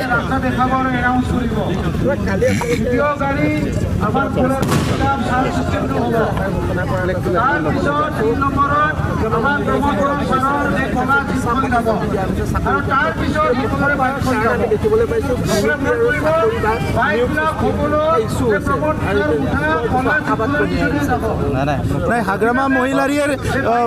ৰাস্তা দেখাবাৰ অ্যানাউন্স কৰিব দ্বিতীয় গাড়ি আমাৰ খোলাৰ সাউন্ড সিস্টেম হব তাৰপিছত 3 নম্বৰত আমাৰ ব্ৰহ্মপুত্ৰ চহৰৰ যে কলা যিখন যাব আৰু তাৰপিছত সকলোৰে বাইকখন যাব দেখিবলৈ পাইছোঁ বাইকবিলাক সকলো নাই হাগ্ৰামা মহিলাৰীৰ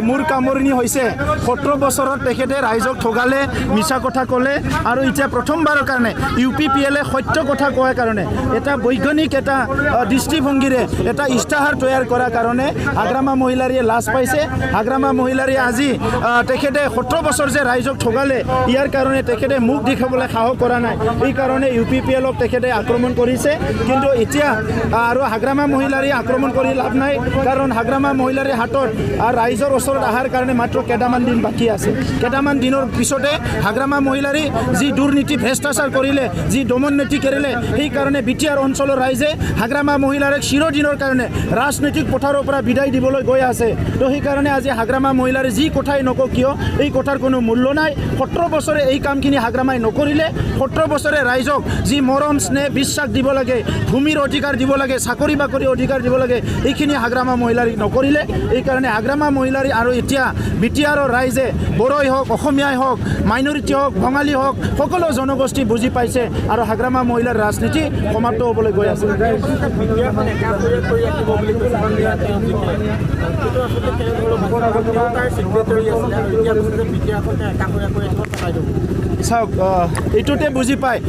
মূৰ কামৰণি হৈছে 17 বছৰত তেখেতে ৰাইজক ঠগালে মিছা কথা ক'লে আৰু এতিয়া প্ৰথমবাৰৰ কাৰণে UPPLে সত্য কথা কোৱাৰ কাৰণে এটা বৈজ্ঞানিক এটা দৃষ্টিভংগীৰে এটা ইস্তাহাৰ তৈয়াৰ কৰাৰ কাৰণে হাগ্ৰামা মহিলাৰীয়ে লাজ পাইছে হাগ্ৰামা মহিলাৰীয়ে আজি তেখেতে 17 বছৰ যে ৰাইজক ঠগালে ইয়াৰ কাৰণে তেখেতে মুখ দেখাবলৈ সাহস কৰা নাই এই কাৰণে UPPLক তেখেতে আক্ৰমণ কৰিছে কিন্তু এতিয়া আৰু হাগ্ৰামা মহিলাৰীয়ে আক্ৰমণ কৰি লাভ নাই কাৰণ হাগ্ৰামা মহিলাৰীৰ হাতত ৰাইজৰ ওচৰত অহাৰ কাৰণে মাত্ৰ কেইটামান দিন বাকী আছে কেইটামান দিনৰ পিছতে হাগ্ৰামা মহিলাৰী যি দুৰ্নীতি ভ্ৰষ্টাচাৰ কৰিলে যি দমন নীতি কৰিলে সেইকাৰণে বিটিআৰ অঞ্চলৰ ৰাইজে হাগ্ৰামা মহিলাৰীক চিৰদিনৰ কাৰণে ৰাজনৈতিক পথাৰৰ পৰা বিদায় দিবলৈ গৈ আছে তো সেইকাৰণে আজি হাগ্ৰামা মহিলাৰী যি কথাই নকওঁ কিয় এই কথাৰ কোনো মূল্য নাই 17 বছৰে এই কামখিনি হাগ্ৰামাই নকৰিলে 17 বছৰে ৰাইজক যি মৰম স্নেহ বিশ্বাস দিব লাগে ভূমিৰ অধিকাৰ দিব লাগে চাকৰি বাকৰি অধিকাৰ দিব লাগে এইখিনি হাগ্ৰামা মহিলাৰীক নকৰিলে এইকাৰণে হাগ্ৰামা মহিলাৰী আৰু এতিয়া বিটিআৰৰ ৰাইজে বড়োই হওক অসমীয়াই হওক মাইনৰিটি হওক বঙালী হওক সকলো জনগোষ্ঠী বুজি পাইছে আৰু হাগ্ৰামা মহিলাৰ ৰাজনীতি সমাপ্ত হ'বলৈ গৈ আছে চাওক এইটোতে বুজি পায়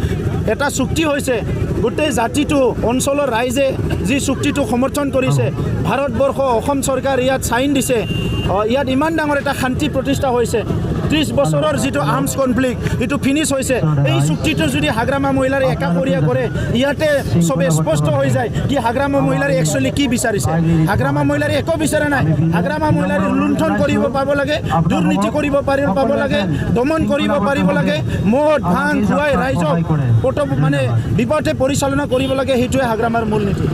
এটা চুক্তি হৈছে গোটেই জাতিটো অঞ্চলৰ ৰাইজে যি চুক্তিটো সমৰ্থন কৰিছে ভাৰতবৰ্ষ অসম চৰকাৰ ইয়াত চাইন দিছে ইয়াত ইমান ডাঙৰ এটা শান্তি প্ৰতিষ্ঠা হৈছে 30 বছৰৰ যিটো আৰ্মছ কনফ্লিক্ট এইটো ফিনিছ হৈছে এই চুক্তিটো যদি হাগ্ৰামা মহিলাৰে একাষৰীয়া কৰে ইয়াতে সবে স্পষ্ট হৈ যায় কি হাগ্ৰামা মহিলাৰে একচুৱেলি কি বিচাৰিছে হাগ্ৰামা মহিলাৰে একো বিচাৰা নাই হাগ্ৰামা মহিলাৰে লুণ্ঠন কৰিব পাব লাগে দুৰ্নীতি কৰিব পাব লাগে দমন কৰিব পাৰিব লাগে মদ ভাং খুৱাই ৰাইজক মানে বিপথে পৰিচালনা কৰিব লাগে সেইটোৱে হাগ্ৰামাৰ মূল নীতি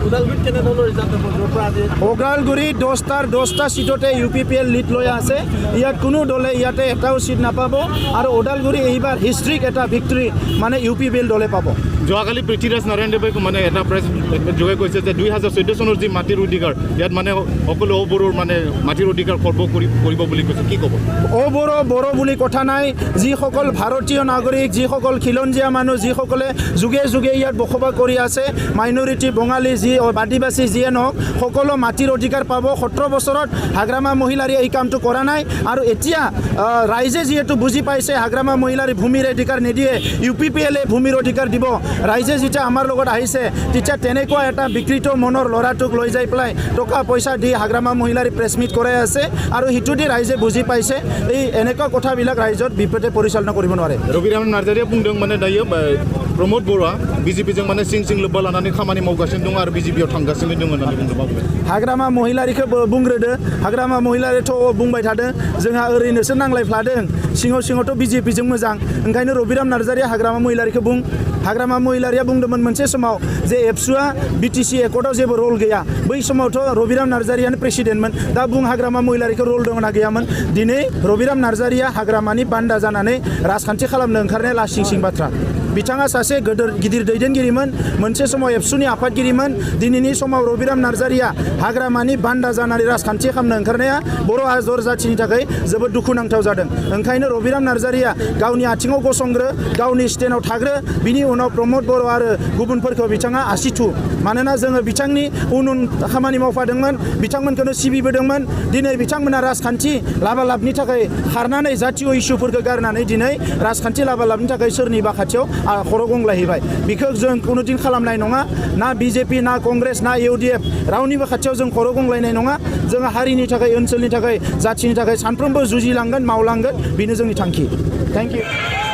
ওদালগুৰি 10টা সিটতে UPPL লিড লৈ আছে ইয়াত কোনো দলে ইয়াতে এটাও সিট নাপাব আৰু ওদালগুৰি এইবাৰ হিষ্ট্ৰিক এটা ভিক্টৰী মানে UPPL দলে পাব যোৱাকালি পৃথ্বীৰাজ নাৰায়ণ দেৱে মানে এটা প্ৰেছ যোগে কৈছে যে 2014 চনৰ যি মাটিৰ অধিকাৰ ইয়াত মানে সকলো অবড়োৰ মানে মাটিৰ অধিকাৰ খৰ্ব কৰিব বুলি কৈছে কি ক'ব বড়ো বুলি কথা নাই যিসকল ভাৰতীয় নাগৰিক যিসকল খিলঞ্জীয়া মানুহ যিসকলে যুগে যুগে ইয়াত বসবাস কৰি আছে মাইনৰিটি বঙালী যি আদিবাসী যিয়ে নহওক সকলো মাটিৰ অধিকাৰ পাব 17 বছৰত হাগ্ৰামা মহিলাৰীয়ে এই কামটো কৰা নাই আৰু এতিয়া ৰাইজে যিহেতু বুজি পাইছে হাগ্ৰামা মহিলাৰী ভূমিৰ অধিকাৰ নিদিয়ে UPPLে ভূমিৰ অধিকাৰ দিব ৰাইজে যেতিয়া আমাৰ লগত আহিছে তেতিয়া তেনেকুৱা এটা বিকৃত মনৰ ল'ৰাটোক লৈ যাই পেলাই টকা পইচা দি হাগ্ৰামা মহিলাৰী প্ৰেছ মিট কৰাই আছে আৰু সিটো দি ৰাইজে বুজি পাইছে এই এনেকুৱা কথাবিলাক ৰাইজত বিপথে পৰিচালনা কৰিব নোৱাৰে ৰবিৰাম নাৰ্জাৰীয়ে বুंदों মানে দাयो प्रमोद बरुवा BJPजों माने सिं लोब्बा लानानै खामानि मावगासिनो दं आरो BJPयाव थांगासिनो दं होननानै बुंदों हाग्रामा महिलारिखौ बुंग्रोदो हाग्रामा महिलारिथ' बुंबाय थादों जोंहा ओरैनोसो नांलायफ्लादों सिङावथ' BJPजों मोजां ओंखायनो रबिराम नार्जारिया हाग्रामा महिलारिखौ बुं हाग्रामा महिलारिया बुंदोंमोन मोनसे समाव जे एबसुआ BTC एकर्डआव जेबो रल गैया बै समावथ' रबिराम नार्जारियानो प्रेसिडेन्टमोन दा बुं हाग्रामा महिलारिखौ रल दंना गैयामोन दिनै रबिराम नार्जारिया हाग्रामानि बान्दा जानानै राजखान्थि खालामनो ओंखारनाया लासिं सिं बाथ्रा बिथाङा सासे गिदिर दैदेनगिरिमोन मोनसे समाव एबसुनि आफादगिरिमोन दिनैनि समाव रबिराम नार्जारिया हाग्रामानि बान्दा जानानै राजखान्थि खालामनो ओंखारनाया बर' हादर जाथिनि थाखाय जोबोद दुखुनांथाव जादों ओंखायनो रबिराम नार्जारिया गावनि आथिङाव गसंग्रो गावनि स्टेन्डआव थाग्रो बिनि उनाव प्रमोद बर' आरो गुबुनफोरखौ बिथाङा आसिथु मानोना जोङो बिथांनि उन खामानि मावफादोंमोन बिथांमोनखौनो सिबिबोदोंमोन दिनै बिथांमोना राजखान्थि लाबालाबनि थाखाय खारनानै जातीय इस्युफोरखौ गारनानै दिनै राजखान्थि लाबालाबनि थाखाय सोरनिबा खाथियाव खर' गंग्लायहैबाय बेखौ जों कुनुदिन खालामनाय नङा ना BJP ना कंग्रेस ना UDF रावनिबो खाथियाव जों खर' गंग्लायनाय नङा जोङो हारिनि थाखाय ओनसोलनि थाखाय जाथिनि थाखाय सानफ्रोमबो जुजिलांगोन मावलांगोन बेनो जोंनि थांखि थेंक इउ